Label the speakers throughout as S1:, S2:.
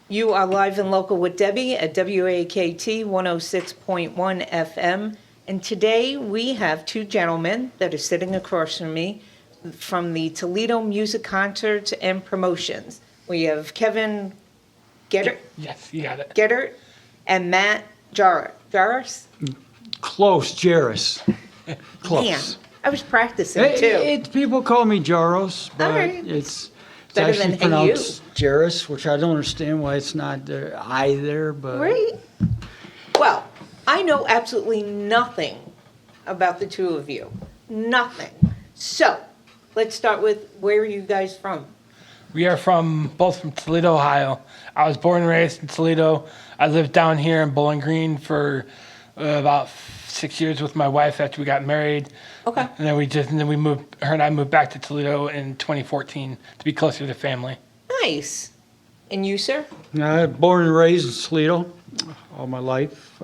S1: You are live and local with Debbie at WAKT 106.1 FM. And today we have two gentlemen that are sitting across from me from the Toledo Music Concerts and Promotions. We have Kevin Gedert,
S2: Yes, you got it.
S1: Gedert and Matt Jaros.
S3: Close, Jaros. Close.
S1: Man, I was practicing too.
S3: People call me Jaros, but
S1: All right.
S3: it's
S1: Better
S3: actually
S1: than
S3: pronounced Jaros, which I don't understand why it's not the I there, but
S1: Right. Well, I know absolutely nothing about the two of you. Nothing. So, let's start with where are you guys from?
S2: We are both from Toledo, Ohio. I was born and raised in Toledo. I lived down here in Bowling Green for about 6 years with my wife after we got married.
S1: Okay.
S2: And then we moved. Her and I moved back to Toledo in 2014 to be closer to family.
S1: Nice. And you, sir?
S3: born and raised in Toledo all my life.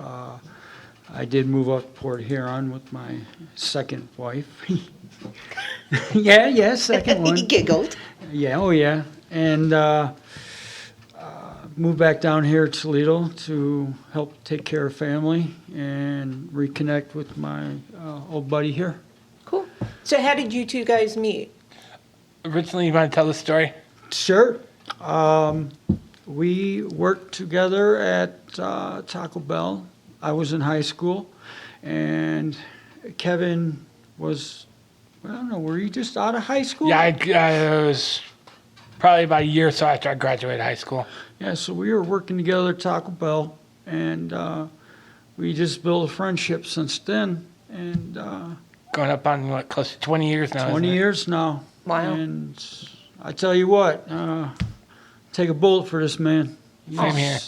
S3: I did move up to Port Huron with my second wife. yeah, second one.
S1: He giggled.
S3: Yeah, oh yeah. And moved back down here to Toledo to help take care of family and reconnect with my old buddy here.
S1: Cool. So how did you two guys meet?
S2: Originally, you want to tell the story?
S3: Sure. We worked together at Taco Bell. I was in high school, and Kevin was, I don't know, were you just out of high school?
S2: Yeah, I was probably about a year or so after I graduated high school.
S3: Yeah, so we were working together at Taco Bell, and we just built a friendship since then. And
S2: Going up on, what, close to 20 years now,
S3: 20
S2: isn't it?
S3: years now.
S1: Wow.
S3: And I tell you what, take a bullet for this man.
S2: Same here.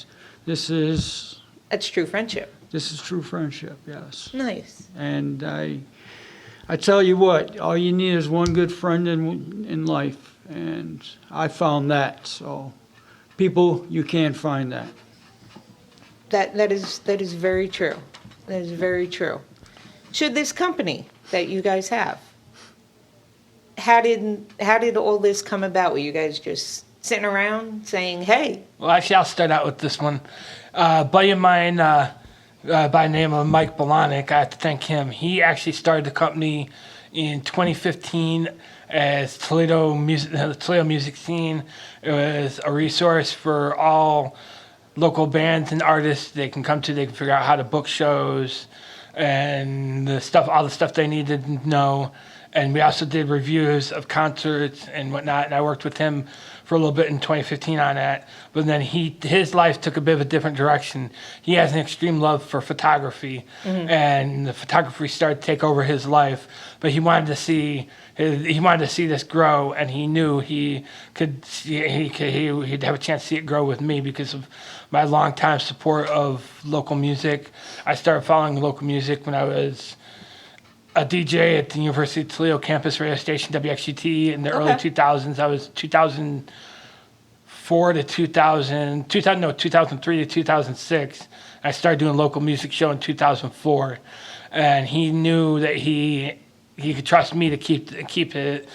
S3: This is
S1: That's true friendship.
S3: true friendship, yes.
S1: Nice.
S3: And I tell you what, all you need is one good friend in life, and I found that. So, people, you can't find that.
S1: That is very true. That is very true. So this company that you guys have, how did all this come about? Were you guys just sitting around saying, "Hey"?
S2: Well, actually, I'll start out with this one. A buddy of mine by the name of Mike Bolanek, I have to thank him. He actually started the company in 2015 as the Toledo music scene. It was a resource for all local bands and artists. They can come to. They can figure out how to book shows and all the stuff they needed to know. And we also did reviews of concerts and whatnot. And I worked with him for a little bit in 2015 on that. But then his life took a bit of a different direction. He has an extreme love for photography, and the photography started to take over his life. But he wanted to see this grow, and he knew he'd have a chance to see it grow with me because of my longtime support of local music. I started following local music when I was a DJ at the University of Toledo campus radio station WXUT in the early 2000s. I was 2003 to 2006. I started doing a local music show in 2004, and he knew that he could trust me to keep his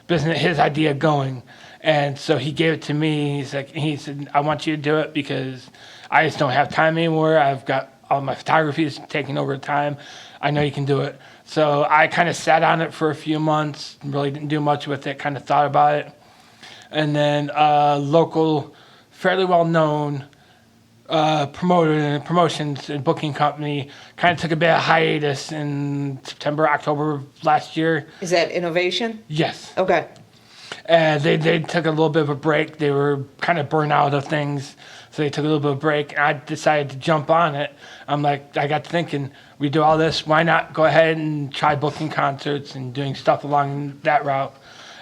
S2: business, his idea going. And so he gave it to me. He said, "I want you to do it because I just don't have time anymore. I've got all my photography is taking over time. I know you can do it." So I kind of sat on it for a few months, really didn't do much with it, kind of thought about it. And then a local, fairly well-known promotions and booking company kind of took a bit of hiatus in September, October of last year.
S1: Is that Innovation?
S2: Yes.
S1: Okay.
S2: They took a little bit of a break. They were kind of burnt out of things, so they took a little bit of a break. And I decided to jump on it. I got thinking, we do all this, why not go ahead and try booking concerts and doing stuff along that route?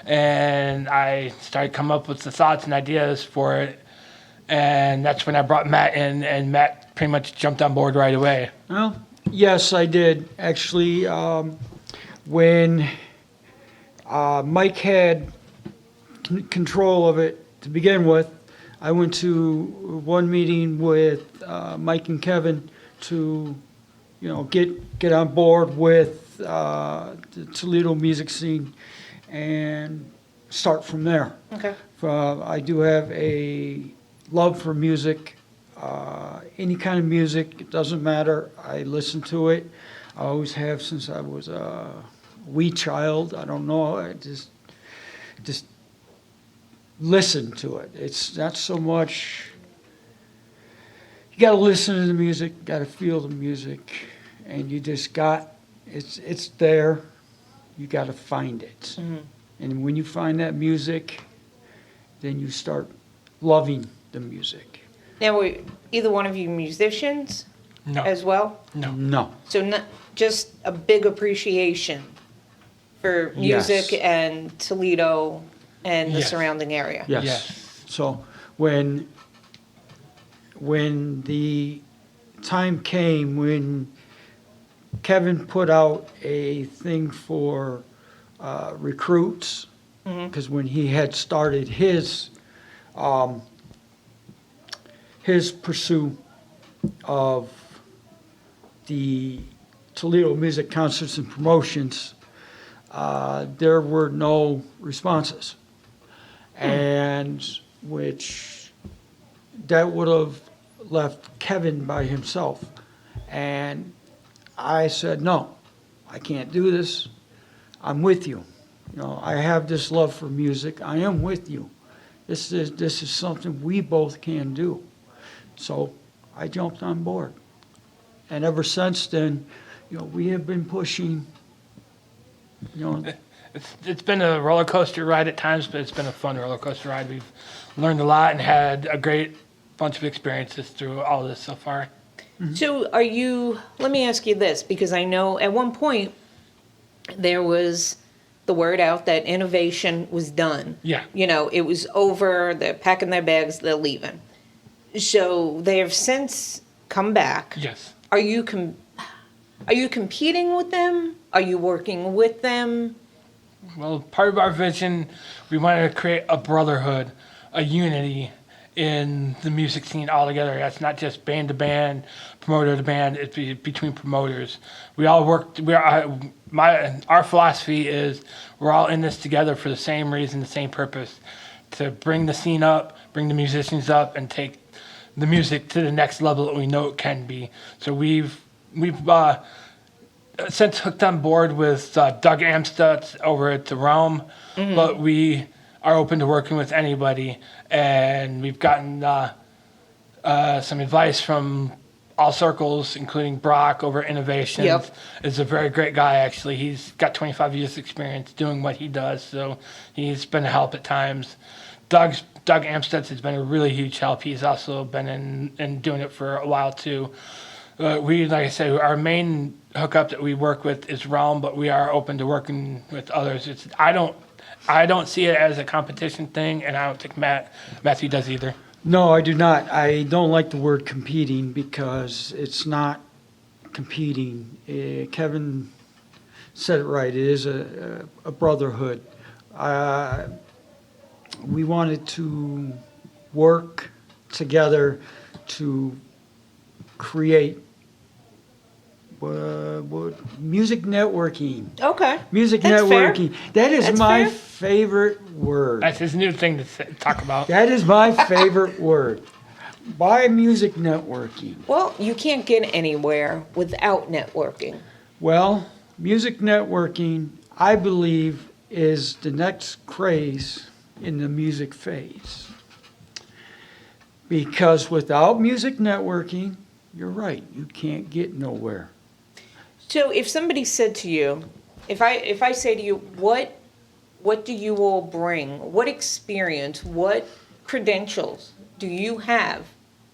S2: And I started coming up with the thoughts and ideas for it. And that's when I brought Matt in, and Matt pretty much jumped on board right away.
S3: Well, yes, I did. Actually, when Mike had control of it to begin with, I went to one meeting with Mike and Kevin to, get on board with the Toledo music scene and start from there.
S1: Okay.
S3: I do have a love for music, any kind of music, it doesn't matter. I listen to it. I always have since I was a wee child. I don't know. I just listen to it. It's not so much. You got to listen to the music, got to feel the music, and you just got it's there. You got to find it,
S1: Mm-hmm.
S3: and when you find that music, then you start loving the music.
S1: Now, were either one of you musicians
S2: No.
S1: as well?
S2: No.
S3: No,
S1: So not just a big appreciation for music
S3: Yes.
S1: and Toledo and the
S2: Yes.
S1: surrounding area.
S3: yes.
S2: Yes.
S3: So when the time came when Kevin put out a thing for recruits, because when he had started his pursuit of the Toledo Music Concerts and Promotions, there were no responses. And which that would have left Kevin by himself. And I said, no, I can't do this. I'm with you. You know, I have this love for music. I am with you. This is something we both can do. So I jumped on board. And ever since then, you know, we have been pushing, you know,
S2: It's been a roller coaster ride at times, but it's been a fun roller coaster ride. We've learned a lot and had a great bunch of experiences through all this so far.
S1: So let me ask you this, because I know at one point there was the word out that innovation was done.
S2: Yeah.
S1: You know, it was over, they're packing their bags, they're leaving. So they have since come back.
S2: Yes.
S1: Are you competing with them? Are you working with them?
S2: Well, part of our vision, we wanted to create a brotherhood, a unity in the music scene altogether. That's not just band to band, promoter to band. It's between promoters. We all work. Our philosophy is we're all in this together for the same reason, the same purpose, to bring the scene up, bring the musicians up, and take the music to the next level that we know it can be. So we've since hooked on board with Doug Amstutz over at the Realm, but we are open to working with anybody, and we've gotten some advice from all circles, including Brock over at Innovations.
S1: Yep.
S2: Is a very great guy, actually. He's got 25 years experience doing what he does, so he's been a help at times. Doug Amstutz has been a really huge help. He's also been in doing it for a while too. Like I say, our main hookup that we work with is Realm, but we are open to working with others. I don't see it as a competition thing, and I don't think Matthew does either.
S3: no, I do not. I don't like the word competing because it's not competing. Kevin said it right. It is a brotherhood. We wanted to work together to create music networking.
S1: Okay.
S3: Music
S1: That's fair.
S3: networking. That is
S1: That's
S3: my
S1: fair.
S3: favorite word.
S2: That's his new thing to talk about.
S3: That is my favorite word. By music networking.
S1: Well, you can't get anywhere without networking.
S3: Well, music networking, I believe, is the next craze in the music phase. Because without music networking, you're right, you can't get nowhere.
S1: So if somebody said to you, if I say to you, what do you all bring? What experience, what credentials do you have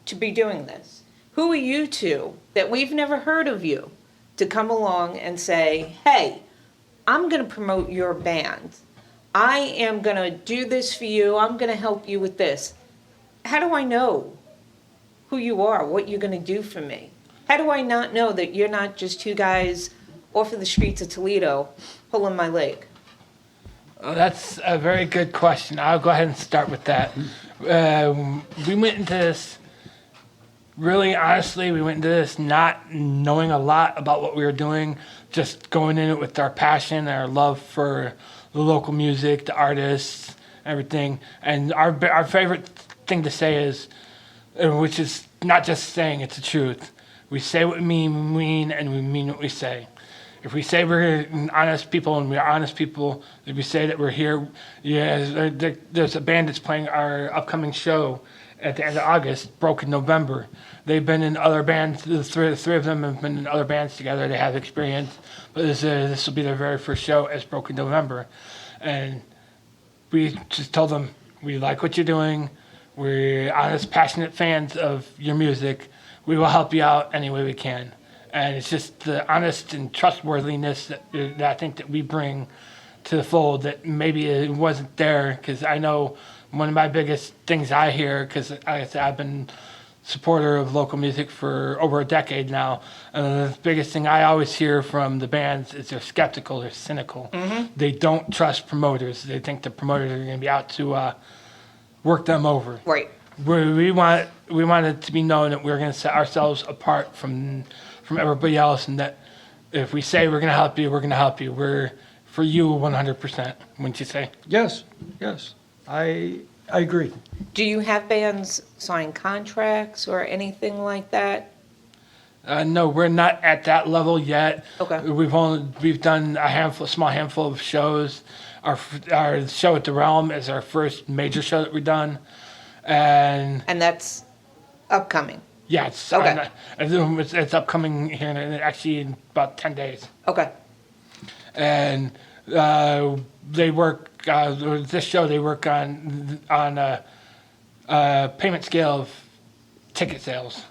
S1: to be doing this? Who are you two that we've never heard of you to come along and say, hey, I'm going to promote your band. I am going to do this for you. I'm going to help you with this. How do I know who you are, what you're going to do for me? How do I not know that you're not just two guys off of the streets of Toledo pulling my leg?
S2: Well, that's a very good question. I'll go ahead and start with that. We went into this, really honestly, we went into this not knowing a lot about what we were doing, just going in it with our passion, our love for the local music, the artists, everything. And our favorite thing to say is, which is not just saying, it's the truth. We say what we mean, and we mean what we say. If we say we're honest people and we're honest people, if we say that we're here, yeah, there's a band that's playing our upcoming show at the end of August, Broken November. They've been in other bands, the three of them have been in other bands together, they have experience, but this will be their very first show as Broken November. And we just told them, we like what you're doing, we're honest, passionate fans of your music, we will help you out any way we can. And it's just the honest and trustworthiness that I think that we bring to the fold that maybe it wasn't there, because I know one of my biggest things I hear, because like I said, I've been supporter of local music for over a decade now. The biggest thing I always hear from the bands is they're skeptical, they're cynical. They don't trust promoters. They think the promoters are going to be out to work them over.
S1: Right.
S2: We want it to be known that we're going to set ourselves apart from everybody else, and that if we say we're going to help you, we're going to help you. We're for you 100%, wouldn't you say?
S3: Yes, yes, I agree.
S1: Do you have bands sign contracts or anything like that?
S2: No, we're not at that level yet.
S1: Okay.
S2: We've done a small handful of shows. Our show at the Realm is our first major show that we've done, and
S1: that's upcoming.
S2: yeah, it's
S1: Okay.
S2: it's upcoming here actually in about 10 days.
S1: Okay.
S2: And they work this show. They work on a payment scale of ticket sales.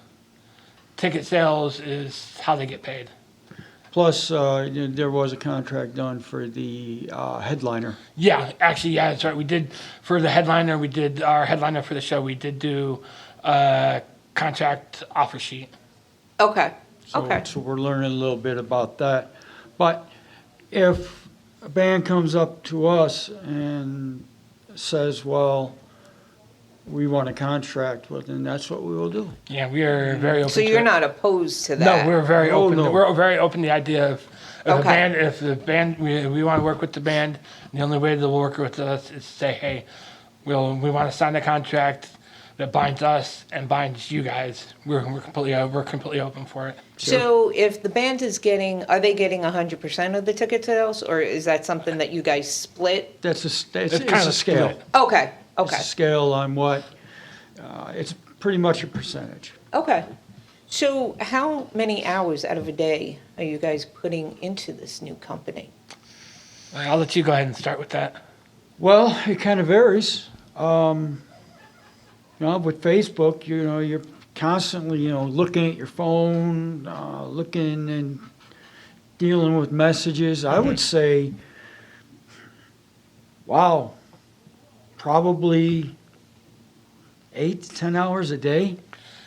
S2: Ticket sales is how they get paid.
S3: Plus, there was a contract done for the headliner.
S2: Yeah, actually, yeah, that's right. We did for the headliner. We did our headliner for the show. We did do a contract offer sheet.
S1: Okay.
S3: So,
S1: Okay.
S3: so we're learning a little bit about that. But if a band comes up to us and says, well, we want a contract, well, then that's what we will do.
S2: Yeah, we are very open.
S1: So
S2: to
S1: you're
S2: it.
S1: not opposed to that?
S2: No, we're very
S3: Oh,
S2: open.
S3: no.
S2: We're very open to the idea of
S1: Okay.
S2: if the band we want to work with the band. The only way they'll work with us is to say, hey, we want to sign a contract that binds us and binds you guys. We're completely open for it.
S1: So if the band is are they getting 100% of the ticket sales, or is that something that you guys split?
S3: That's it's
S2: kind of
S3: a scale.
S2: split.
S1: Okay.
S3: It's
S1: Okay.
S3: a scale on what, it's pretty much a percentage.
S1: Okay. So how many hours out of a day are you guys putting into this new company?
S2: I'll let you go ahead and start with that.
S3: Well, it kind of varies. With Facebook, you're constantly, looking at your phone, looking and dealing with messages. I would say, wow, probably 8 to 10 hours a day.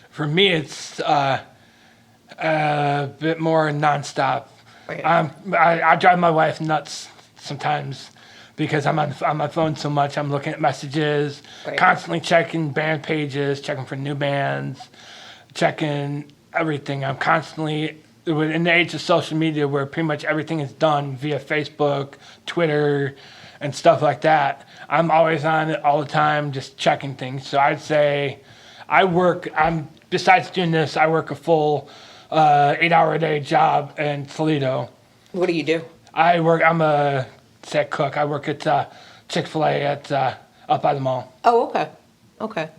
S2: For me, it's a bit more nonstop.
S1: Right.
S2: I drive my wife nuts sometimes because I'm on my phone so much. I'm looking at messages,
S1: Right.
S2: constantly checking band pages, checking for new bands, checking everything. I'm constantly, in the age of social media where pretty much everything is done via Facebook, Twitter, and stuff like that, I'm always on it all the time, just checking things. So I'd say besides doing this, I work a full 8-hour-a-day job in Toledo.
S1: What do you do?
S2: I'm a set cook. I work at Chick-fil-A up by the mall.
S1: Oh, okay. Okay.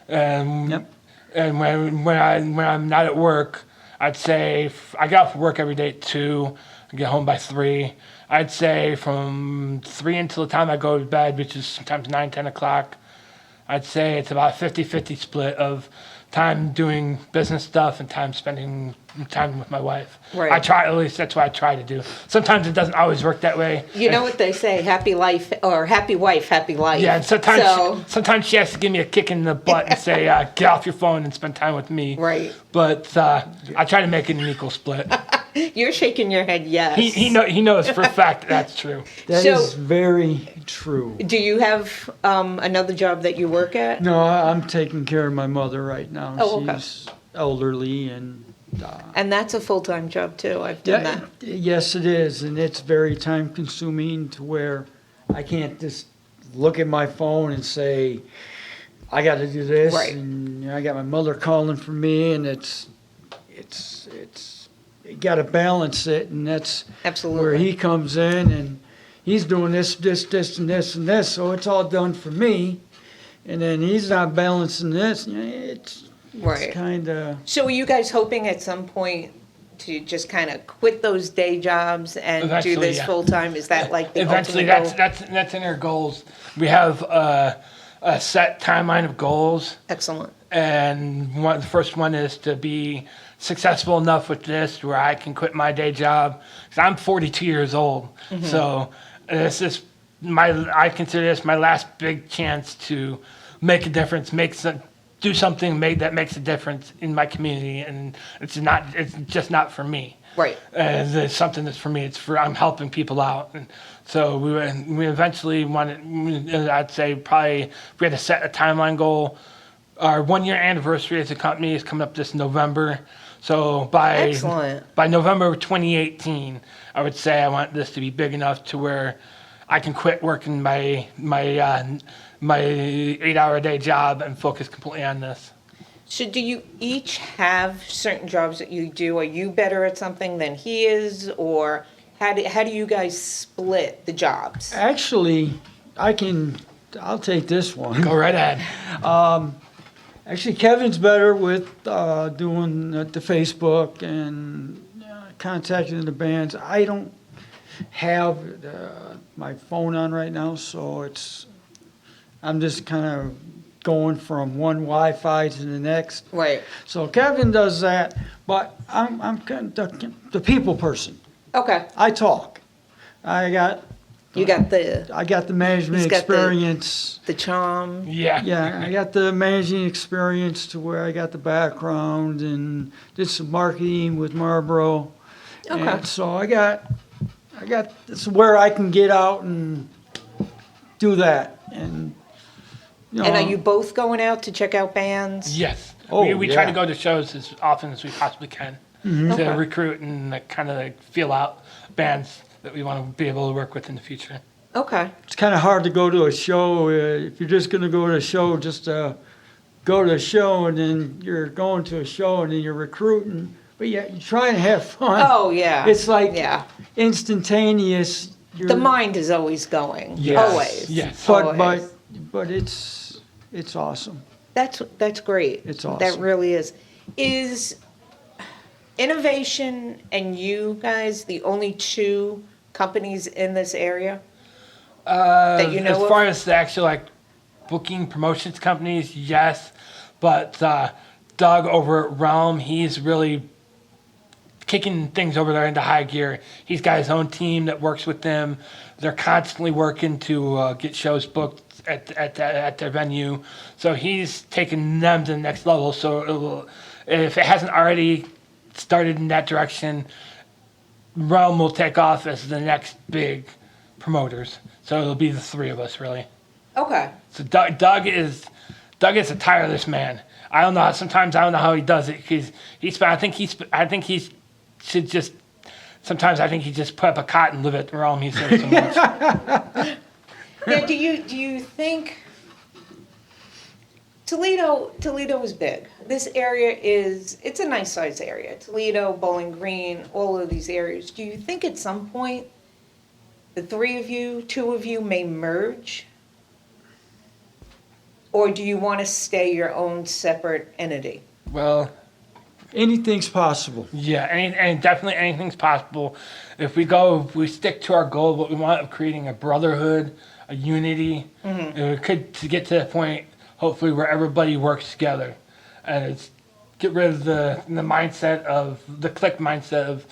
S3: Yep.
S2: And when I'm not at work, I'd say I get off work every day at 2. I get home by 3. I'd say from 3 until the time I go to bed, which is sometimes 9, 10 o'clock, I'd say it's about a 50-50 split of time doing business stuff and time spending time with my wife.
S1: Right.
S2: At least that's what I try to do. Sometimes it doesn't always work that way.
S1: You know what they say, happy life, or happy wife, happy life.
S2: Yeah, and sometimes she has to give me a kick in the butt and say, get off your phone and spend time with me.
S1: Right.
S2: But I try to make it an equal split.
S1: You're shaking your head yes.
S2: He knows for a fact that's true.
S3: That is
S1: So-
S3: very true.
S1: Do you have another job that you work at?
S3: No, I'm taking care of my mother right now.
S1: Oh, okay.
S3: She's elderly and
S1: And that's a full-time job too. I've done that.
S3: yes, it is, and it's very time consuming to where I can't just look at my phone and say, I got to do this,
S1: Right.
S3: and I got my mother calling for me, and it's you got to balance it, and that's
S1: Absolutely.
S3: where he comes in, and he's doing this, and this, so it's all done for me, and then he's not balancing this. It's
S1: Right.
S3: kind of.
S1: So are you guys hoping at some point to just kind of quit those day jobs and do
S2: Eventually,
S1: this
S2: yeah.
S1: full time? Is that like the
S2: Eventually,
S1: ultimate goal?
S2: that's in our goals. We have a set timeline of goals,
S1: Excellent.
S2: and the first one is to be successful enough with this where I can quit my day job. 'Cause I'm 42 years old, so this is I consider this my last big chance to make a difference, do something that makes a difference in my community, and it's just not for me.
S1: Right.
S2: It's something that's for me. I'm helping people out, and so we eventually wanted. I'd say probably if we had to set a timeline goal. Our 1 year anniversary as a company is coming up this November. So
S1: Excellent.
S2: by November of 2018, I would say I want this to be big enough to where I can quit working my 8-hour a day job and focus completely on this.
S1: So do you each have certain jobs that you do? Are you better at something than he is, or how do you guys split the jobs?
S3: Actually, I'll take this one.
S2: Go right ahead.
S3: Actually, Kevin's better with doing the Facebook and contacting the bands. I don't have my phone on right now, so I'm just kind of going from one Wi-Fi to the next.
S1: Right.
S3: So Kevin does that, but I'm kind of the people person.
S1: Okay.
S3: I talk.
S1: You got
S3: I got the management
S1: He's got the-
S3: experience.
S1: the charm.
S2: Yeah.
S3: Yeah, I got the managing experience to where I got the background and did some marketing with Marlboro.
S1: Okay.
S3: And so I got it's where I can get out and do that. And
S1: And are you both going out to check out bands?
S2: Yes.
S3: Oh,
S2: we try
S3: yeah.
S2: to go to shows as often as we possibly can
S3: Mm-hmm.
S2: to
S1: Okay.
S2: recruit and kind of feel out bands that we want to be able to work with in the future.
S1: Okay.
S3: it's kind of hard to go to a show if you're just going to go to a show just to go to a show, and then you're going to a show and then you're recruiting, but yeah, you try and have fun.
S1: Oh, yeah.
S3: It's like
S1: Yeah.
S3: instantaneous.
S1: The mind is always going.
S2: Yes.
S1: Always.
S2: Yes.
S3: But it's awesome.
S1: That's great.
S3: It's awesome.
S1: That really is. Is Innovation and you guys the only two companies in this area? That you know
S2: as
S1: of?
S2: far as the actual booking promotions companies, yes, but Doug over at Realm, he's really kicking things over there into high gear. He's got his own team that works with them. They're constantly working to get shows booked at their venue. So he's taking them to the next level. So if it hasn't already started in that direction, Realm will take off as the next big promoters. So it'll be the three of us, really.
S1: Okay.
S2: So Doug is a tireless man. I don't know. Sometimes I don't know how he does it. I think he should just. Sometimes I think he just put up a cot and live at the Realm. He's there so much.
S1: Now, do you think Toledo is big? This area it's a nice sized area. Toledo, Bowling Green, all of these areas. Do you think at some point the two of you may merge? Or do you want to stay your own separate entity?
S2: Well,
S3: Anything's possible.
S2: yeah, and definitely anything's possible if we stick to our goal, what we want of creating a brotherhood, a unity. We could to get to that point, hopefully, where everybody works together, and it's get rid of the mindset of the clique mindset of,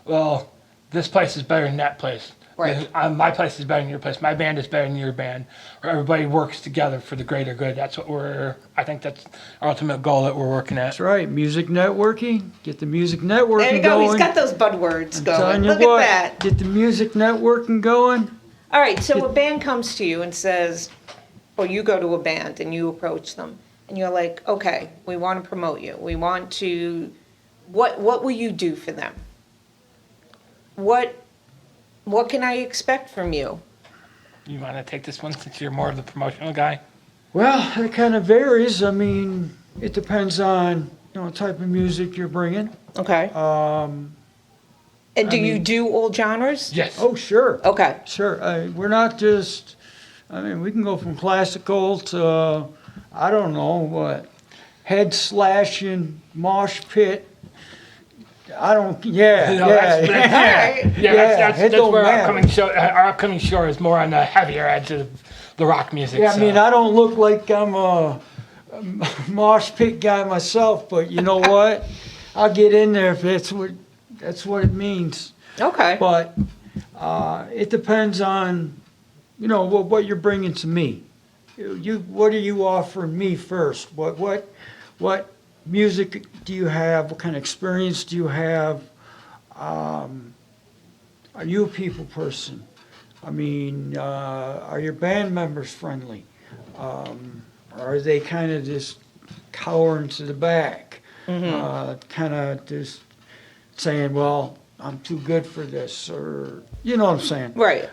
S2: well, this place is better than that place.
S1: Right.
S2: My place is better than your place. My band is better than your band. Where everybody works together for the greater good. That's what I think that's our ultimate goal that we're working at.
S3: That's right. Music networking. Get the music networking
S1: There you go.
S3: going.
S1: He's got those buzzwords
S3: I'm
S1: going.
S3: telling you
S1: Look
S3: what,
S1: at that.
S3: get the music networking going.
S1: All right, so a band comes to you and says, or you go to a band and you approach them, and you're like, okay, we want to promote you. We want to, what will you do for them? What can I expect from you?
S2: You want to take this one since you're more of the promotional guy?
S3: Well, it kind of varies. I mean, it depends on, type of music you're bringing.
S1: Okay. And do you do all genres?
S2: Yes.
S3: Oh, sure.
S1: Okay.
S3: Sure. We're not just, we can go from classical to, I don't know, what, head slashing, mosh pit.
S2: No,
S3: Yeah.
S2: That's
S3: it don't
S2: where
S3: matter.
S2: our upcoming show is more on the heavier edge of the rock music.
S3: Yeah, I
S2: so.
S3: mean, I don't look like I'm a mosh pit guy myself, but you know what? I'll get in there if that's what it means.
S1: Okay.
S3: But it depends on, what you're bringing to me. What are you offering me first? What music do you have? What kind of experience do you have? Are you a people person? I mean, are your band members friendly? Or are they kind of just cowering to the back? Kind of just saying, well, I'm too good for this, or, you know what I'm saying?
S1: Right.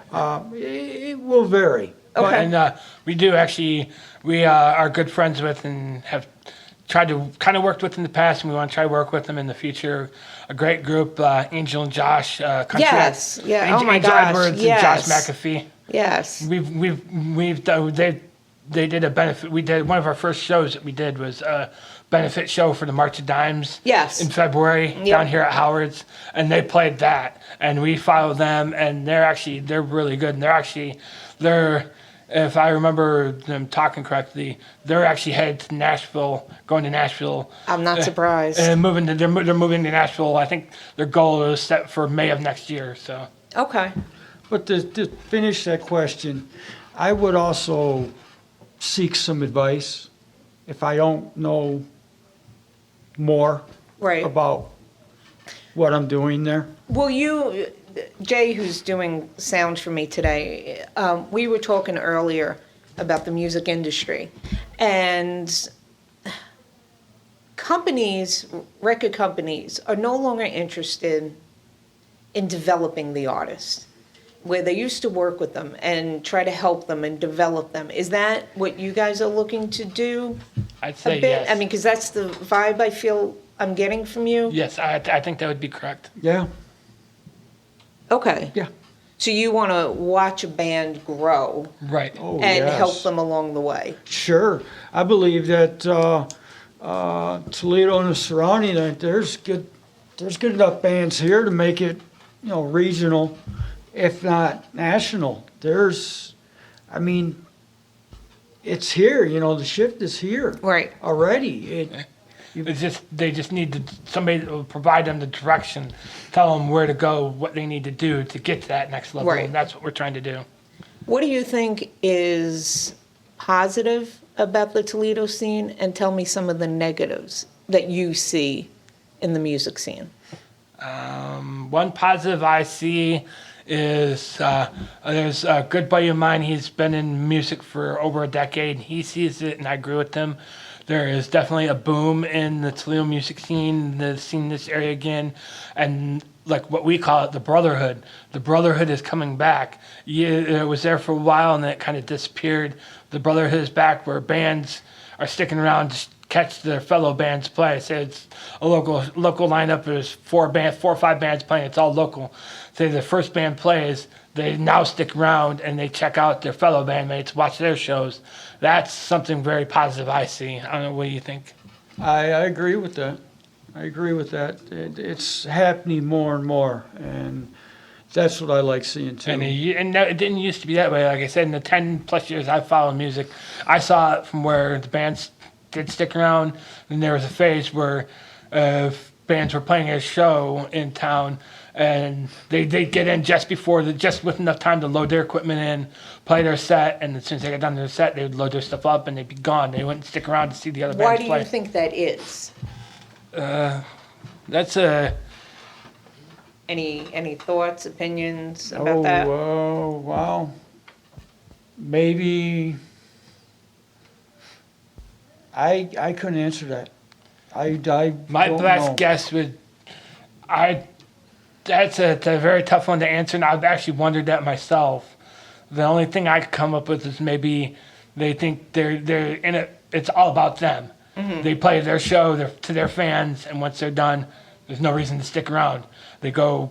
S3: It will vary.
S1: Okay.
S2: And we do actually, we are good friends with and have tried to kind of worked with in the past, and we want to try to work with them in the future. A great group, Angel and Josh. Country
S1: Yes. Yeah.
S2: Angel,
S1: Oh my
S2: Angel
S1: gosh.
S2: Edwards
S1: Yes.
S2: and Josh McAfee.
S1: Yes.
S2: We've done, they did a benefit. We did one of our first shows that we did was a benefit show for the March of Dimes.
S1: Yes.
S2: In February
S1: Yep.
S2: down here at Howard's, and they played that, and we followed them, and they're really good, and they're if I remember them talking correctly, they're actually headed to Nashville, going to Nashville.
S1: I'm not surprised.
S2: And they're moving to Nashville. I think their goal is set for May of next year. So.
S1: Okay.
S3: But to finish that question, I would also seek some advice if I don't know more
S1: Right.
S3: about what I'm doing there.
S1: Well, Jay, who's doing sound for me today, we were talking earlier about the music industry, and record companies are no longer interested in developing the artist, where they used to work with them and try to help them and develop them. Is that what you guys are looking to do?
S2: I'd
S1: A
S2: say
S1: bit?
S2: yes.
S1: I mean, because that's the vibe I feel I'm getting from you.
S2: Yes, I think that would be correct.
S3: Yeah,
S1: Okay.
S3: yeah.
S1: So you want to watch a band grow
S2: Right.
S3: Oh,
S1: and
S3: yes.
S1: help them along the way.
S3: Sure. I believe that Toledo and the surrounding, there's good enough bands here to make it, regional, if not national. It's here, the shift is here
S1: Right.
S3: already.
S2: They just need somebody to provide them the direction, tell them where to go, what they need to do to get to that next level,
S1: Right.
S2: and that's what we're trying to do.
S1: What do you think is positive about the Toledo scene? And tell me some of the negatives that you see in the music scene.
S2: One positive I see is there's a good buddy of mine. He's been in music for over a decade. He sees it, and I agree with him. There is definitely a boom in the Toledo music scene, this area again, and like what we call it, the brotherhood. The brotherhood is coming back. It was there for a while, and then it kind of disappeared. The brotherhood is back, where bands are sticking around to catch their fellow bands play. Say it's a local lineup. There's 4 or 5 bands playing. It's all local. Say the first band plays, they now stick around and they check out their fellow bandmates, watch their shows. That's something very positive I see. I don't know, what do you think?
S3: I agree with that. It's happening more and more, and that's what I like seeing too.
S2: And it didn't used to be that way. Like I said, in the 10 plus years I've followed music, I saw it from where the bands did stick around, and there was a phase where bands were playing a show in town, and they'd get in just with enough time to load their equipment in, play their set, and as soon as they got done their set, they would load their stuff up and they'd be gone. They wouldn't stick around to see the other
S1: Why
S2: bands
S1: do
S2: play.
S1: you think that is?
S2: That's a
S1: Any thoughts, opinions about that?
S3: Oh, wow. Maybe I couldn't answer that. I
S2: my
S3: don't
S2: best
S3: know.
S2: guess would that's a very tough one to answer, and I've actually wondered that myself. The only thing I could come up with is maybe They think they're in it. It's all about them. They play their show to their fans, and once they're done, there's no reason to stick around. They go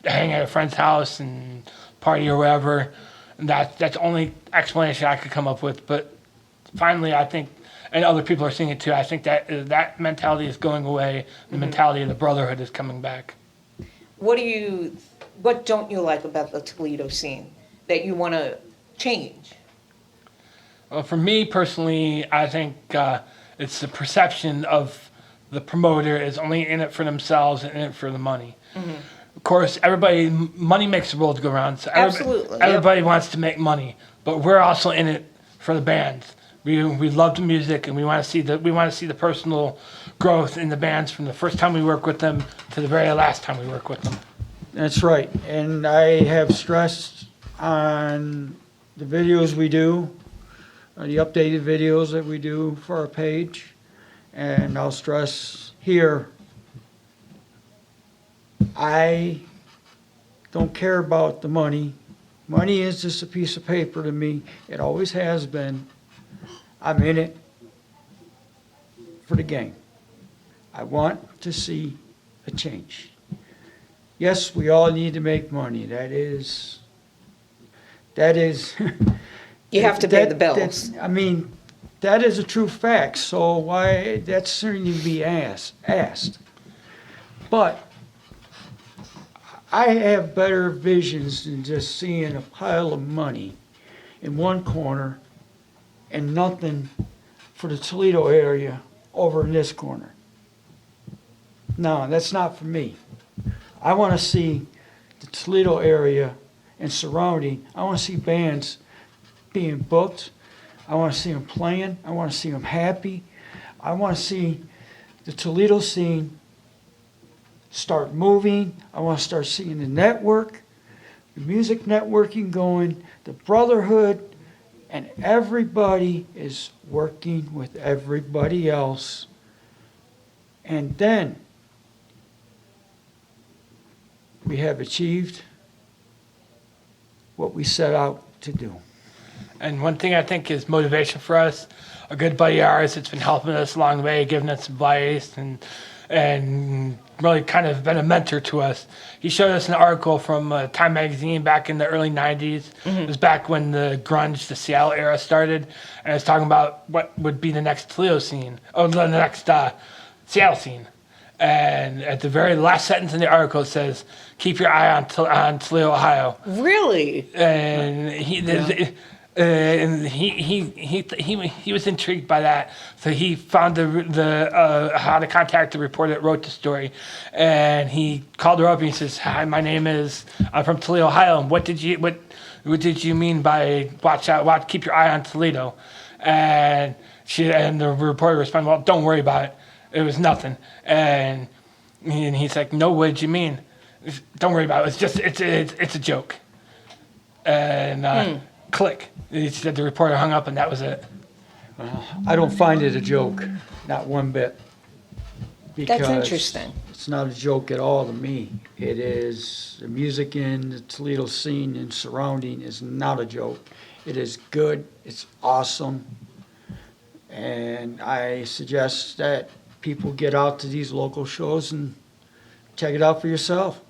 S2: hang at a friend's house and party or whatever. And that's the only explanation I could come up with. But finally, I think, and other people are seeing it too, I think that mentality is going away. The mentality of the brotherhood is coming back.
S1: What don't you like about the Toledo scene that you want to change?
S2: Well, for me personally, I think it's the perception of the promoter is only in it for themselves and in it for the money. Of course, money makes the world go round. So
S1: Absolutely, yep.
S2: Everybody wants to make money, but we're also in it for the bands. We love the music, and we want to see the personal growth in the bands from the first time we work with them to the very last time we work with them.
S3: That's right. And I have stressed on the videos we do, the updated videos that we do for our page. And I'll stress here, I don't care about the money. Money is just a piece of paper to me. It always has been. I'm in it for the game. I want to see a change. Yes, we all need to make money. That is.
S1: You have to pay the bills.
S3: I mean, that is a true fact. So why that's certainly to be asked. But I have better visions than just seeing a pile of money in one corner and nothing for the Toledo area over in this corner. No, that's not for me. I want to see the Toledo area and surrounding. I want to see bands being booked. I want to see them playing. I want to see them happy. I want to see the Toledo scene start moving. I want to start seeing the network, the music networking going, the brotherhood, and everybody is working with everybody else. And then we have achieved what we set out to do.
S2: And one thing I think is motivation for us, a good buddy of ours that's been helping us along the way, giving us advice and really kind of been a mentor to us. He showed us an article from Time magazine back in the early 90s. It was back when the grunge, the Seattle era started. And it's talking about what would be the next Toledo scene, or the next Seattle scene. And at the very last sentence in the article, it says, "Keep your eye on Toledo, Ohio."
S1: Really?
S2: And he was intrigued by that, so he found the how to contact the reporter that wrote the story, and he called her up and he says, "Hi, my name is I'm from Toledo, Ohio. And what did you mean by keep your eye on Toledo?" And the reporter responded, "Well, don't worry about it. It was nothing." And he's like, "No, what did you mean?" "Don't worry about it. It's a joke." And click. He said the reporter hung up, and that was it.
S3: I don't find it a joke, not one bit.
S1: That's interesting.
S3: It's not a joke at all to me. It is, the music in the Toledo scene and surrounding is not a joke. It is good, it's awesome, and I suggest that people get out to these local shows and check it out for yourself.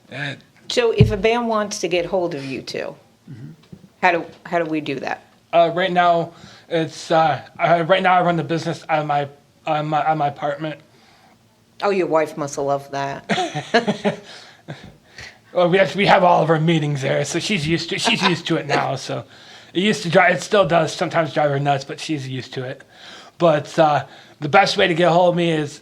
S1: So if a band wants to get hold of you two, how do we do that?
S2: Right now, I run the business out of my apartment.
S1: Oh, your wife must have loved that.
S2: Well, we have all of our meetings there, so she's used to it now. So it still does sometimes drive her nuts, but she's used to it. But the best way to get a hold of me is,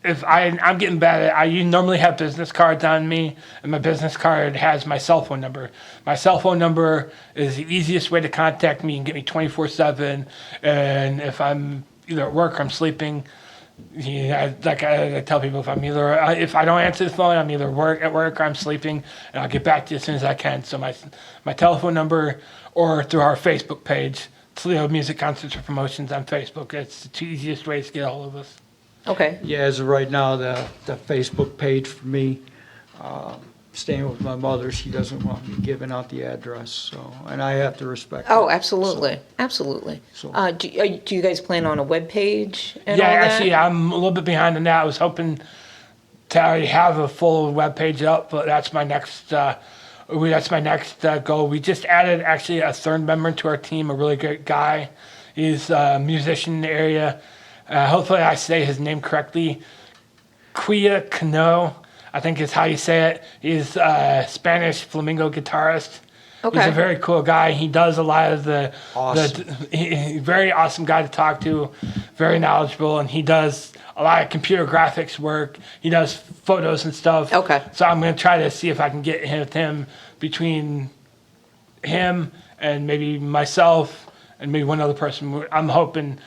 S2: if I'm getting bad at it, I normally have business cards on me, and my business card has my cell phone number. My cell phone number is the easiest way to contact me and get me 24/7. And if I'm either at work or I'm sleeping, like I tell people, if I don't answer the phone, I'm either at work or I'm sleeping, and I'll get back to you as soon as I can. So my telephone number, or through our Facebook page, Toledo Music Concerts or Promotions on Facebook. It's the two easiest ways to get a hold of us.
S1: Okay.
S3: Yeah, as of right now, the Facebook page for me, staying with my mother. She doesn't want me giving out the address, so, and I have to respect
S1: Oh,
S3: that.
S1: absolutely, absolutely.
S3: So-
S1: Do you guys plan on a web page and
S2: Yeah,
S1: all that?
S2: actually, I'm a little bit behind on that. I was hoping to already have a full web page up, but that's my next. That's my next goal. We just added actually a third member to our team, a really great guy. He's a musician in the area. Hopefully, I say his name correctly. Quia Cano, I think is how you say it. He's a Spanish flamenco guitarist. He's
S1: Okay.
S2: a very cool guy. He does a lot of
S3: Awesome.
S2: very awesome guy to talk to, very knowledgeable, and he does a lot of computer graphics work. He does photos and stuff.
S1: Okay.
S2: So I'm going to try to see if I can get him between him and maybe myself and maybe one other person. I'm hoping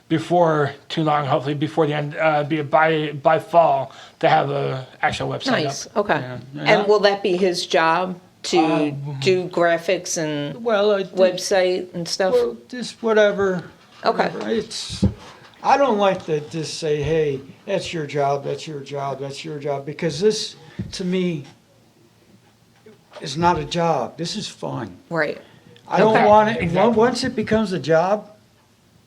S2: before too long, hopefully before the end, by fall, to have a actual website
S1: Nice,
S2: up.
S1: okay.
S3: Yeah.
S1: And will that be his job to do graphics and
S3: Well,
S1: website and stuff?
S3: well, just whatever.
S1: Okay.
S3: Whatever. I don't like to just say, hey, that's your job, that's your job, that's your job, because this, to me, is not a job. This is fun.
S1: Right,
S3: I don't
S1: Okay.
S3: want it,
S2: Exactly.
S3: once it becomes a job,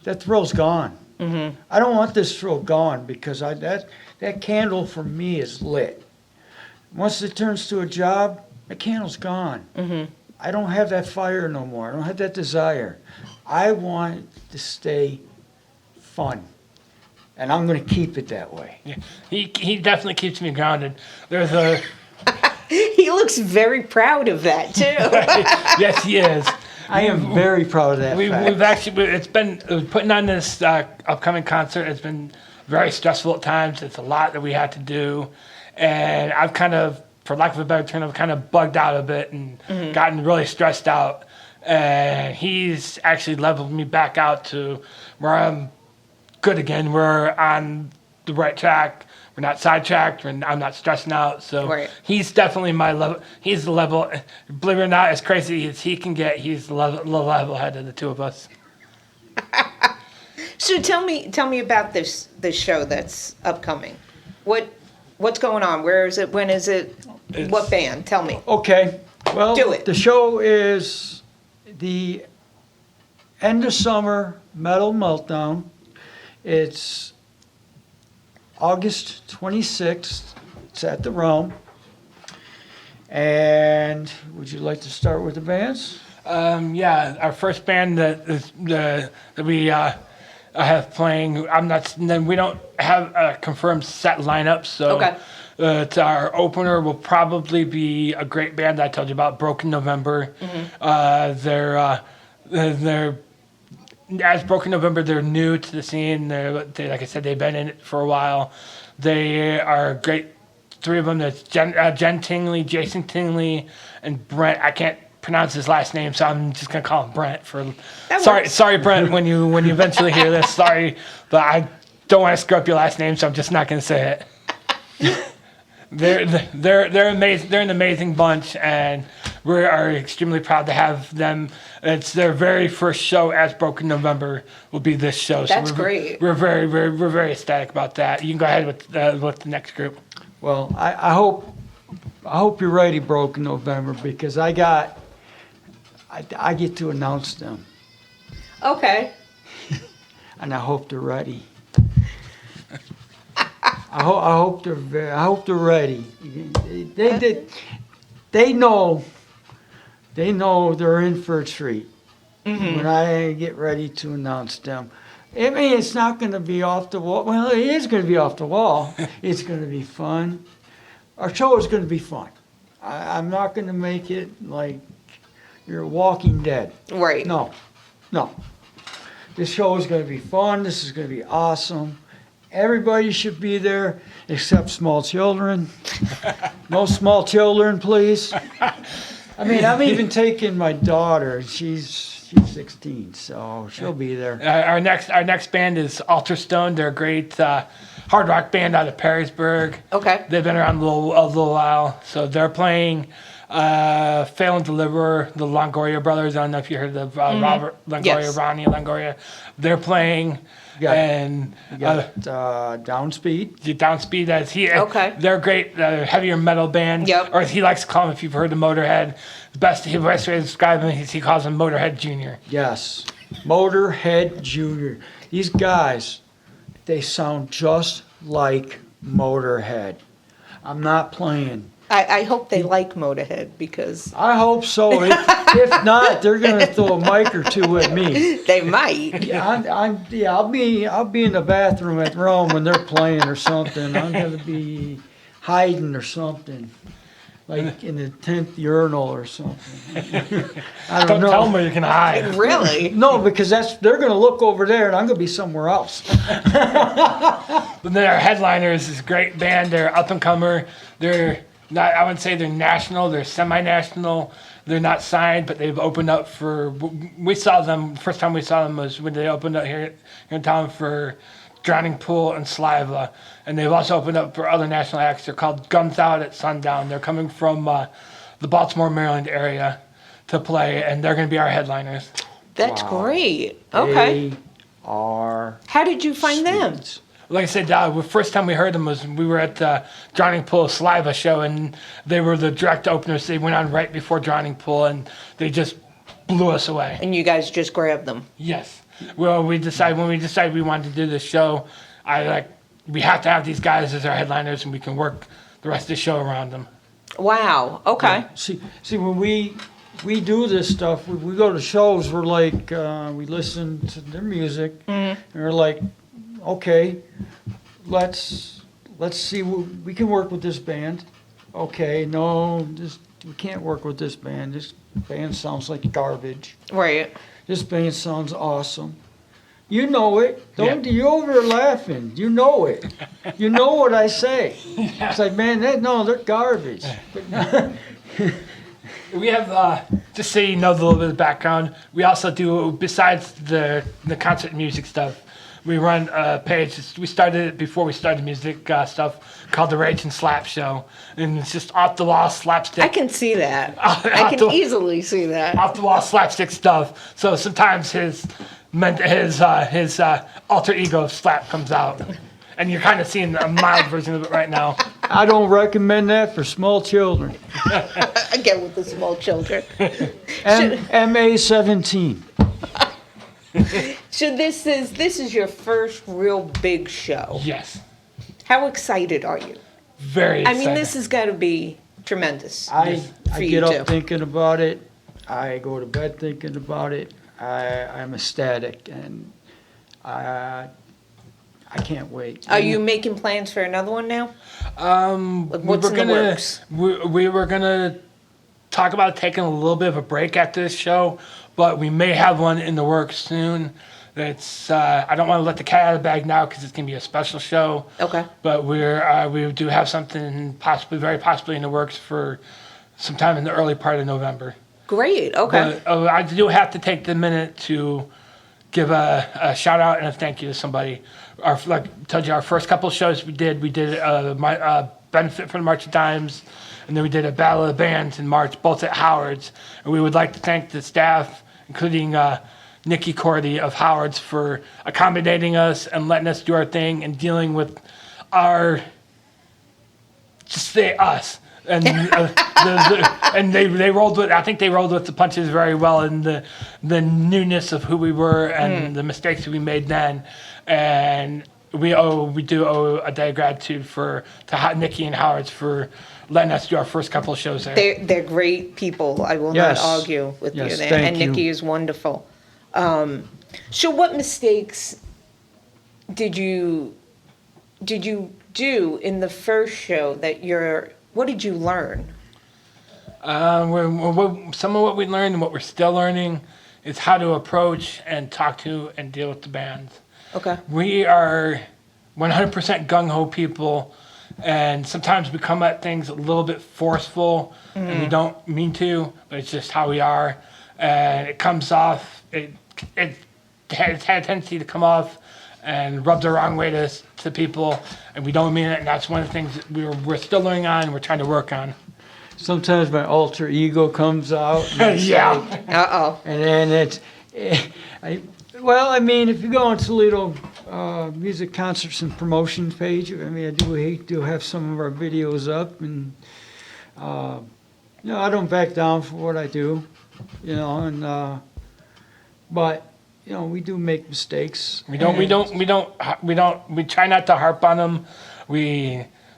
S3: that thrill's gone.
S1: Mm-hmm.
S3: I don't want this thrill gone, because that candle for me is lit. Once it turns to a job, the candle's gone.
S1: Mm-hmm.
S3: I don't have that fire no more. I don't have that desire. I want it to stay fun. And I'm going to keep it that way.
S2: Yeah. He definitely keeps me grounded. There's a
S1: he looks very proud of that too.
S2: yes, he is.
S3: I am very proud of that
S2: We've
S3: fact.
S2: actually, it's been putting on this upcoming concert. It's been very stressful at times. It's a lot that we had to do, and I've kind of, for lack of a better term, I've kind of bugged out a bit and gotten really stressed out. And he's actually leveled me back out to where I'm good again. We're on the right track. We're not sidetracked, and I'm not stressing out. So
S1: Right.
S2: he's definitely my level. He's the level. Believe it or not, as crazy as he can get, he's the level head of the two of us.
S1: So tell me about this show that's upcoming. What's going on? Where is it? When is it? What band? Tell me.
S3: Okay. Well,
S1: Do it.
S3: the show is the end of summer metal meltdown. It's August 26th. It's at the Realm. And would you like to start with the bands?
S2: Yeah, our first band that we have playing. We don't have a confirmed set lineup, so
S1: Okay.
S2: To our opener will probably be a great band that I told you about, Broken November. They're as Broken November. They're new to the scene. They like I said, they've been in it for a while. They are great. Three of them. That's Jen Tingley, Jason Tingley, and Brent. I can't pronounce his last name, so I'm just gonna call him Brent.
S1: That
S2: Sorry,
S1: works.
S2: sorry, Brent. When you eventually hear this, sorry, but I don't want to screw up your last name, so I'm just not gonna say it. They're amazing. They're an amazing bunch, and we are extremely proud to have them. It's their very first show as Broken November will be this show.
S1: That's
S2: we're,
S1: great.
S2: We're very ecstatic about that. You can go ahead with the next group.
S3: Well, I hope you're ready, Broken November, because I get to announce them,
S1: Okay.
S3: and I hope they're ready. I hope they're ready. They know they're in for a treat when I get ready to announce them. I mean, it's not going to be off the wall. Well, it is going to be off the wall. It's going to be fun. Our show is going to be fun. I'm not going to make it like you're Walking Dead.
S1: Right.
S3: No. This show is going to be fun. This is going to be awesome. Everybody should be there except small children. No small children, please. I mean, I'm even taking my daughter. She's 16, so she'll be there.
S2: Our next band is Alter Stone. They're a great hard rock band out of Perrysburg.
S1: Okay.
S2: They've been around a little while, so they're playing Fail and Deliver, the Longoria brothers. I don't know if you heard of Robert Longoria,
S1: Yes.
S2: Ronnie Longoria. They're playing
S3: Yeah.
S2: and
S3: You got Downspeed.
S2: the Downspeed. As
S1: Okay.
S2: They're great, heavier metal band.
S1: Yep.
S2: Or as he likes to call them, if you've heard of Motorhead, the best way to describe him is he calls them Motorhead Junior.
S3: Yes. Motorhead Jr. These guys, they sound just like Motorhead. I'm not playing.
S1: I hope they like Motorhead because
S3: I hope so. If not, they're gonna throw a mic or two at me.
S1: they might.
S3: Yeah, I'll be in the bathroom at Rome when they're playing or something. I'm gonna be hiding or something, like in the 10th urinal or something. I
S2: Don't
S3: don't
S2: tell them
S3: know.
S2: where you can hide.
S1: Really?
S3: No, because they're gonna look over there and I'm gonna be somewhere else.
S2: But then our headliners is a great band. They're up and comer. They're not, I wouldn't say they're national. They're semi-national. They're not signed, but they've opened up for. We saw them. First time we saw them was when they opened up here in town for Drowning Pool and Saliva, and they've also opened up for other national acts. They're called Guns Out at Sundown. They're coming from the Baltimore, Maryland area to play, and they're going to be our headliners.
S1: That's
S3: Wow.
S1: great. Okay.
S3: They are.
S1: How did you find them?
S3: sweet.
S2: Like I said, the first time we heard them was we were at the Drowning Pool Saliva show, and they were the direct openers. They went on right before Drowning Pool, and they just blew us away.
S1: And you guys just grabbed them.
S2: Yes. Well, when we decided we wanted to do this show, we have to have these guys as our headliners, and we can work the rest of the show around them.
S1: Wow. Okay.
S3: See, when we do this stuff, we go to shows, we're like, we listen to their music, and we're like, okay, let's see, we can work with this band. Okay, no, we can't work with this band. This band sounds like garbage.
S1: Right.
S3: This band sounds awesome. You know it. Don't
S2: Yeah.
S3: you over there laughing? You know it. You know what I say. It's like, man, they're garbage. But
S2: We have, just so you know a little bit of the background, we also do, besides the concert music stuff, we run a page. We started it before we started music stuff called the Rage and Slap Show. And it's just off the wall slapstick.
S1: I can see that. I can easily see that.
S2: Off the wall slapstick stuff. So sometimes his alter ego Slap comes out. And you're kind of seeing a mild version of it right now.
S3: I don't recommend that for small children.
S1: Again with the small children.
S3: MA-17.
S1: So this is your first real big show.
S2: Yes.
S1: How excited are you?
S2: Very
S1: I
S2: excited.
S1: mean, this has got to be tremendous.
S3: I
S1: For
S3: get
S1: you
S3: up
S1: too.
S3: thinking about it. I go to bed thinking about it. I'm ecstatic, and I can't wait.
S1: Are you making plans for another one now? Like,
S2: We
S1: what's
S2: were
S1: in the
S2: gonna
S1: works?
S2: we were gonna talk about taking a little bit of a break after this show, but we may have one in the works soon. It's I don't want to let the cat out of the bag now because it's gonna be a special show.
S1: Okay.
S2: But we do have something very possibly in the works for sometime in the early part of November.
S1: Great. Okay.
S2: But I do have to take the minute to give a shout out and a thank you to somebody. Like I told you, our first couple of shows we did a benefit for the March of Dimes, and then we did a Battle of the Bands in March, both at Howard's. And we would like to thank the staff, including Nikki Cordy of Howard's, for accommodating us and letting us do our thing and dealing with our, just say us. And and they rolled with. I think they rolled with the punches very well, and the newness of who we were and the mistakes we made then, and we do owe a day of gratitude to Nikki and Howard's for letting us do our first couple of shows there.
S1: They're great people. I will
S3: Yes.
S1: not argue with
S3: Yes,
S1: you there.
S3: thank
S1: And
S3: you.
S1: Nikki is wonderful. So what mistakes did you do in the first show what did you learn?
S2: Some of what we learned and what we're still learning is how to approach and talk to and deal with the bands.
S1: Okay.
S2: We are 100% gung-ho people, and sometimes we come at things a little bit forceful, and we don't mean to, but it's just how we are. And it comes off, it has had a tendency to come off and rub the wrong way to people, and we don't mean it, and that's one of the things that we're still learning on and we're trying to work on.
S3: Sometimes my alter ego comes out. And it's
S2: Yeah.
S3: like-
S1: Uh-oh.
S3: and then it's, if you go in Toledo, music concerts and promotion page. I mean, I do have some of our videos up, and I don't back down for what I do, and but we do make mistakes.
S2: We try not to harp on them.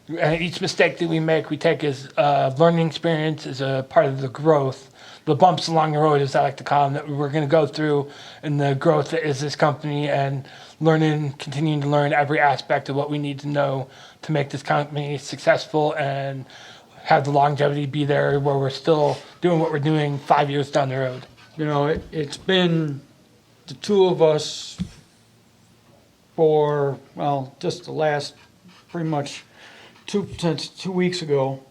S2: Each mistake that we make, we take as a learning experience, as a part of the growth. The bumps along the road, as I like to call them, that we're going to go through, and the growth that is this company, and continuing to learn every aspect of what we need to know to make this company successful and have the longevity be there where we're still doing what we're doing 5 years down the road.
S3: It's been the two of us for, just the last pretty much since 2 weeks ago.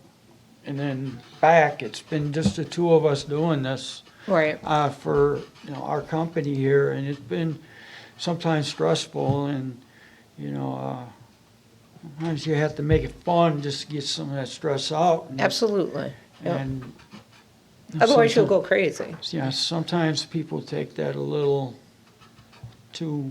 S3: And then back, it's been just the two of us doing this.
S1: Right.
S3: For our company here, and it's been sometimes stressful, and sometimes you have to make it fun just to get some of that stress out.
S1: Absolutely. Yep.
S3: And
S1: Otherwise, you'll go crazy.
S3: Yeah, sometimes people take that a little too.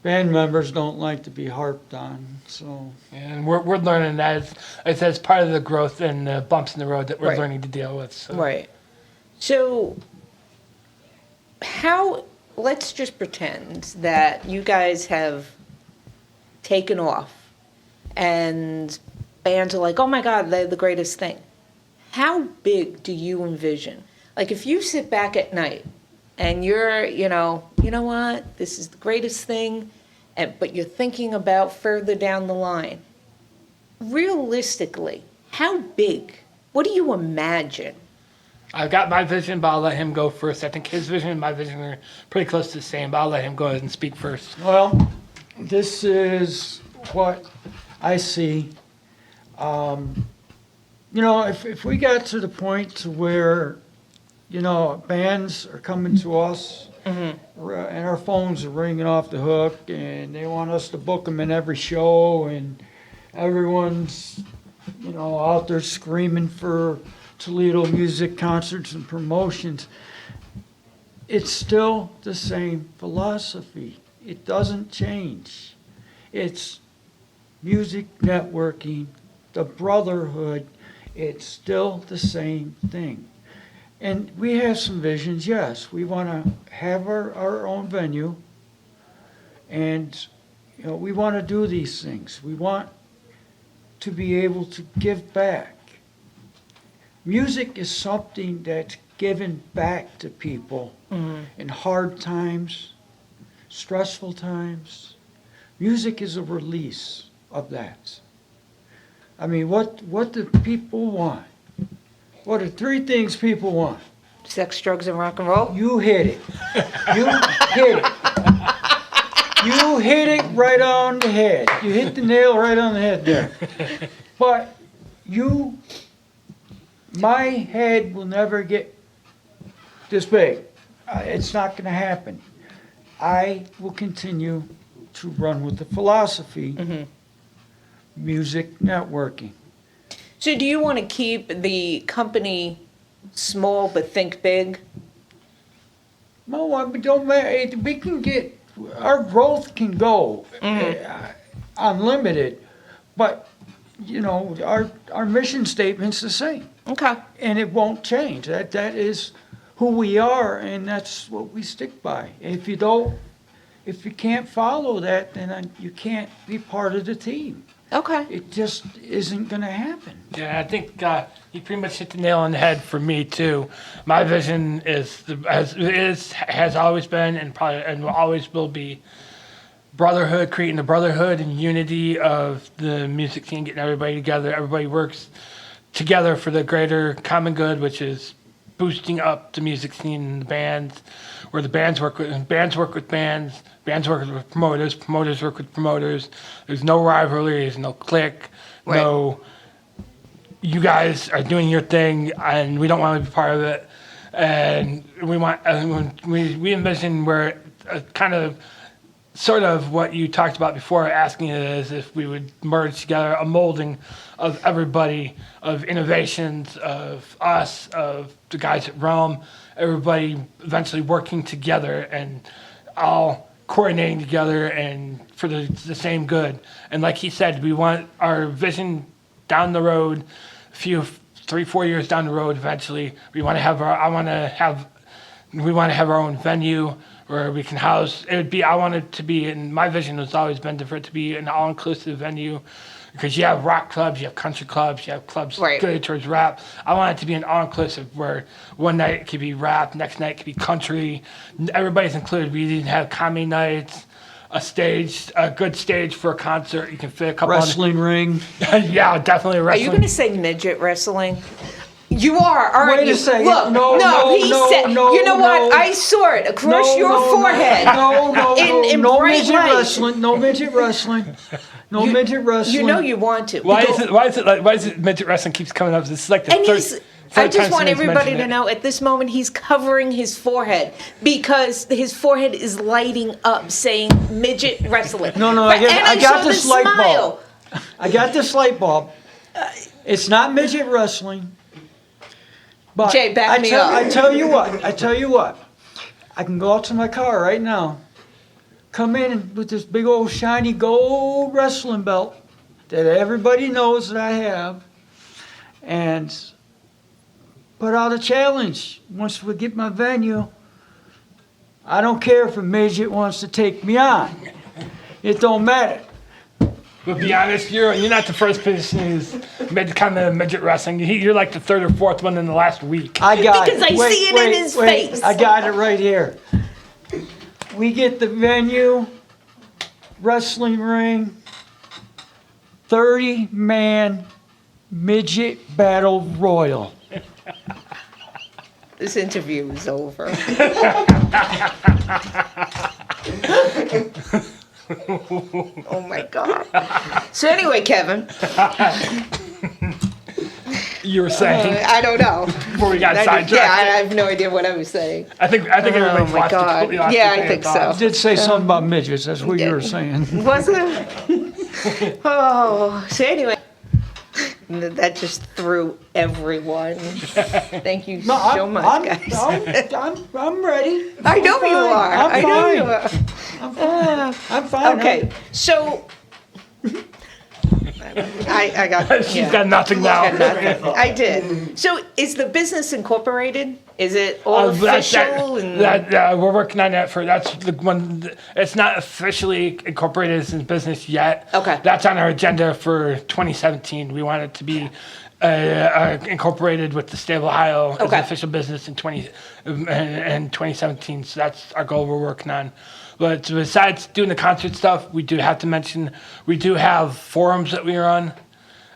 S3: Band members don't like to be harped on, so.
S2: And we're learning that as part of the growth and the bumps in the road that we're
S1: Right.
S2: learning to deal with. So.
S1: Right. So, let's just pretend that you guys have taken off and bands are like, oh my God, they're the greatest thing. How big do you envision? Like, if you sit back at night and you're, you know what, this is the greatest thing, but you're thinking about further down the line. Realistically, how big? What do you imagine?
S2: I've got my vision, but I'll let him go first. I think his vision and my vision are pretty close to the same, but I'll let him go ahead and speak first.
S3: Well, this is what I see. If we got to the point to where, bands are coming to us, and our phones are ringing off the hook, and they want us to book them in every show, and everyone's, out there screaming for Toledo music concerts and promotions, it's still the same philosophy. It doesn't change. It's music networking, the brotherhood. It's still the same thing. And we have some visions, yes. We want to have our own venue, and we want to do these things. We want to be able to give back. Music is something that's given back to people in hard times, stressful times. Music is a release of that. I mean, what do people want? What are 3 things people want?
S1: Sex, drugs, and rock and roll?
S3: You hit it. You hit it. You hit it right on the head. You hit the nail right on the head there. But my head will never get this big. It's not going to happen. I will continue to run with the philosophy, music networking.
S1: So do you want to keep the company small but think big?
S3: No, we don't matter. We can get, our growth can go unlimited, but our mission statement's the same,
S1: Okay.
S3: and it won't change. That is who we are, and that's what we stick by. If you can't follow that, then you can't be part of the team.
S1: Okay.
S3: It just isn't going to happen.
S2: Yeah, I think you pretty much hit the nail on the head for me too. My vision has always been and will always will be brotherhood, creating the brotherhood and unity of the music scene, getting everybody together. Everybody works together for the greater common good, which is boosting up the music scene and the bands, where the bands work with bands, work with promoters, promoters work with promoters. There's no rivalry, there's no clique,
S1: Right.
S2: no, you guys are doing your thing and we don't want to be part of it. And we envision where kind of sort of what you talked about before, asking it is if we would merge together a molding of everybody, of innovations, of us, of the guys at Realm, everybody eventually working together and all coordinating together and for the same good. And like he said, we want our vision down the road, 3-4 years down the road. Eventually, we want to have our own venue where we can house. It would be. I want it to be, and my vision has always been for it to be an all-inclusive venue. Because you have rock clubs, you have country clubs, you have clubs good towards rap. I want it to be an all-inclusive where one night it could be rap, next night it could be country. Everybody's included. We didn't have comedy nights, a good stage for a concert. You can fit a couple
S3: Wrestling ring.
S2: Yeah, definitely
S1: Are
S2: wrestling.
S1: you going to say midget wrestling? You are, aren't
S3: Wait
S1: you?
S3: a second.
S1: Look,
S3: No,
S1: he said. You know what? I saw it across your forehead. in
S3: no
S1: bright
S3: midget
S1: light.
S3: wrestling. No midget wrestling. No midget wrestling.
S1: You know you want to.
S2: Why is it midget wrestling keeps coming up? This is like the
S1: And
S2: third
S1: I just
S2: time
S1: want
S2: someone's
S1: everybody
S2: mentioned
S1: to
S2: it.
S1: know at this moment he's covering his forehead because his forehead is lighting up saying midget wrestling.
S3: No,
S1: And
S3: I got
S1: saw
S3: this
S1: the
S3: light
S1: smile.
S3: bulb. I got this light bulb. It's not midget wrestling. But
S1: Jay, back me up.
S3: I tell you what. I can go out to my car right now. Come in with this big old shiny gold wrestling belt that everybody knows that I have. And put out a challenge. Once we get my venue, I don't care if a midget wants to take me on. It don't matter.
S2: But be honest, you're not the first person who's made kind of midget wrestling. You're like the third or fourth one in the last week.
S3: I got
S1: Because
S3: it.
S1: I see it in his face.
S3: I got it right here. We get the venue, wrestling ring, 30-man midget battle royal.
S1: This interview is over. Oh my God. So anyway, Kevin,
S2: You were saying
S1: I don't know.
S2: before we got
S1: Yeah,
S2: sidetracked.
S1: I have no idea what I was saying.
S2: I think everybody
S1: Oh my
S2: lost
S1: God.
S2: completely lost
S1: Yeah,
S2: their
S1: I
S2: train of
S1: think
S2: thought.
S1: so.
S3: Did say something about midgets. That's what you were saying.
S1: Was it? Oh, so anyway, that just threw everyone. Thank you so much, guys.
S3: I'm ready.
S1: I know you are.
S3: I'm
S1: I know you
S3: fine.
S1: are.
S3: I'm fine.
S1: Okay, so I got.
S2: She's
S1: yeah.
S2: got nothing now.
S1: I did. So is the business incorporated? Is it all official?
S2: We're working on that that's the one. It's not officially incorporated as a business yet.
S1: Okay.
S2: That's on our agenda for 2017. We want it to be incorporated with the state of Ohio as
S1: Okay.
S2: an official business in 2017. So that's our goal we're working on. But besides doing the concert stuff, we do have to mention we do have forums that we are on.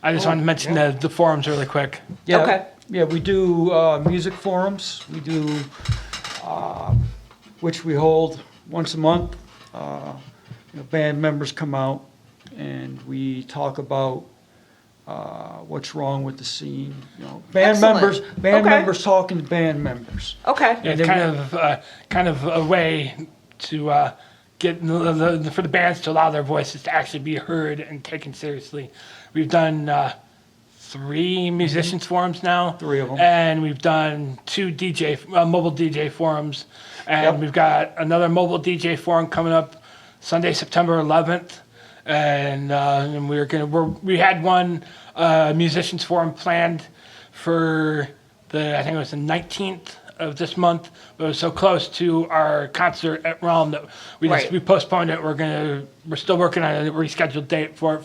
S2: I just want to mention the forums really quick.
S3: Yeah,
S1: Okay.
S3: Yeah, we do music forums. We do, which we hold once a month. Band members come out and we talk about what's wrong with the scene. Band
S1: Excellent.
S3: members talking to band members.
S1: Okay.
S2: Yeah, it's kind of a way to get for the bands to allow their voices to actually be heard and taken seriously. We've done 3 musicians forums now.
S3: 3 of them.
S2: And we've done 2 mobile DJ forums, and
S3: Yep.
S2: we've got another mobile DJ forum coming up Sunday, September 11th. And we had one musicians forum planned for I think it was the 19th of this month, but it was so close to our concert at Realm that we postponed it. We're still working on a rescheduled date for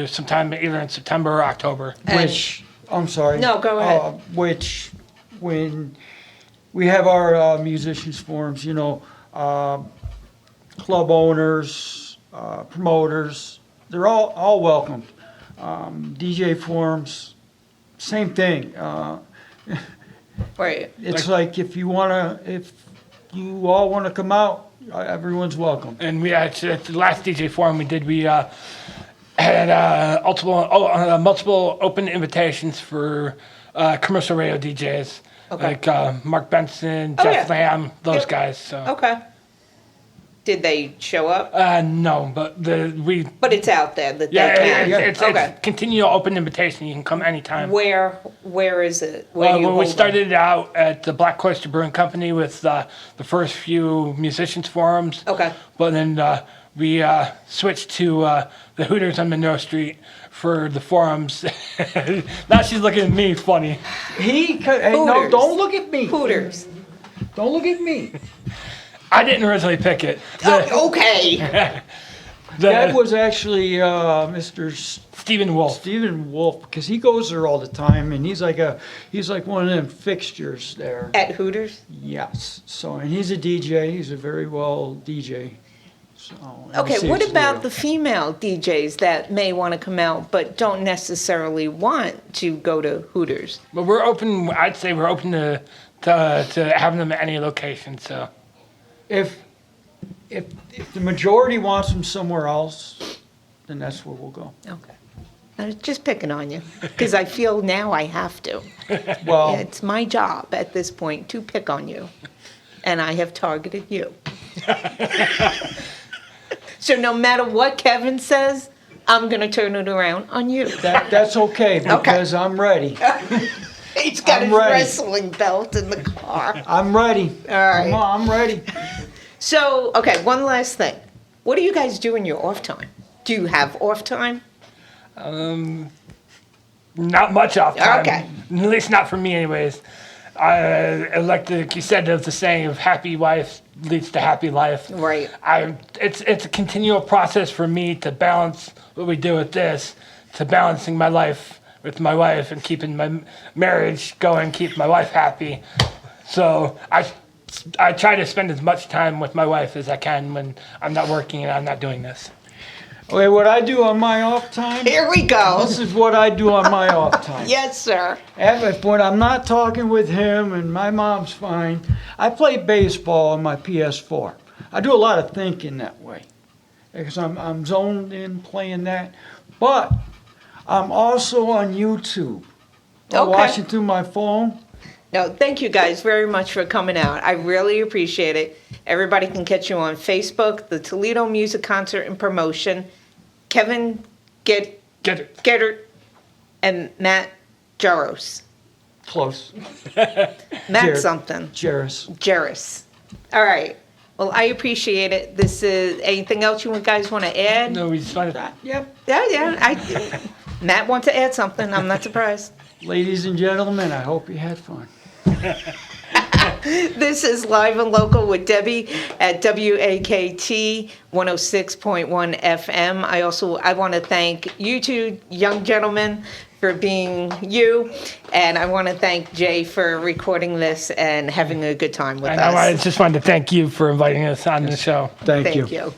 S2: sometime either in September or October.
S3: I'm sorry.
S1: No, go ahead.
S3: Which, when we have our musicians forums, club owners, promoters, they're all welcomed. DJ forums, same thing.
S1: Right.
S3: It's like if you all want to come out, everyone's welcome.
S2: And we actually, at the last DJ forum we did, we had multiple open invitations for commercial radio DJs,
S1: Okay.
S2: like Mark Benson, Jeff
S1: yeah.
S2: Lamb, those
S1: Yep.
S2: guys. So
S1: Okay. Did they show up?
S2: No, but
S1: But it's out there that they can.
S2: it's
S1: Okay.
S2: continual open invitation. You can come anytime.
S1: Where is it? Where do you
S2: When we
S1: hold
S2: started out at the Black Oyster Brewing Company with the first few musicians forums.
S1: Okay.
S2: But then we switched to the Hooters on Monroe Street for the forums. Now she's looking at me funny.
S3: Hey, no,
S1: Hooters.
S3: don't look at me.
S1: Hooters.
S3: Don't look at me.
S2: I didn't originally pick it.
S1: Oh, okay.
S3: That was actually Mr.
S2: Stephen Wolf.
S3: Stephen Wolf, because he goes there all the time, and he's like one of them fixtures there.
S1: At Hooters?
S3: Yes. So, and he's a DJ. He's a very well DJ. So. and
S1: Okay, what
S3: it's
S1: about
S3: there.
S1: the female DJs that may want to come out but don't necessarily want to go to Hooters?
S2: But we're open. I'd say we're open to having them at any location. So
S3: If the majority wants them somewhere else, then that's where we'll go.
S1: Okay. I was just picking on you because I feel now I have to.
S3: Well,
S1: It's my job at this point to pick on you, and I have targeted you. So no matter what Kevin says, I'm going to turn it around on you.
S3: that's okay because I'm ready.
S1: He's got
S3: I'm
S1: his
S3: ready.
S1: wrestling belt in the car.
S3: I'm ready.
S1: All right.
S3: I'm ready.
S1: So, okay, one last thing. What do you guys do in your off time? Do you have off time?
S2: not much off time.
S1: Okay.
S2: At least not for me, anyways. Like you said, there's the saying of happy wife leads to happy life.
S1: Right.
S2: It's a continual process for me to balance what we do with this, to balancing my life with my wife and keeping my marriage going, keep my wife happy. So I try to spend as much time with my wife as I can when I'm not working and I'm not doing this.
S3: Okay, what I do on my off time,
S1: Here we go.
S3: this is what I do on my off time.
S1: Yes, sir.
S3: When I'm not talking with him and my mom's fine, I play baseball on my PS4. I do a lot of thinking that way because I'm zoned in playing that. But I'm also on YouTube. I'm
S1: Okay.
S3: watching through my phone.
S1: No, thank you guys very much for coming out. I really appreciate it. Everybody can catch you on Facebook, the Toledo Music Concert and Promotion. Kevin Gedert and Matt Jaros.
S3: Close.
S1: Matt
S3: Jared.
S1: something.
S3: Jaros.
S1: All right. Well, I appreciate it. This is anything else you guys want to add?
S2: No, we just wanted
S3: Yep.
S1: Yeah. Matt wants to add something. I'm not surprised.
S3: Ladies and gentlemen, I hope you had fun.
S1: This is Live and Local with Debbie at WAKT 106.1 FM. I want to thank you two young gentlemen for being you, and I want to thank Jay for recording this and having a good time with
S2: I know. I
S1: us.
S2: just wanted to thank you for inviting us on the show.
S3: Thank you.
S1: Thank you.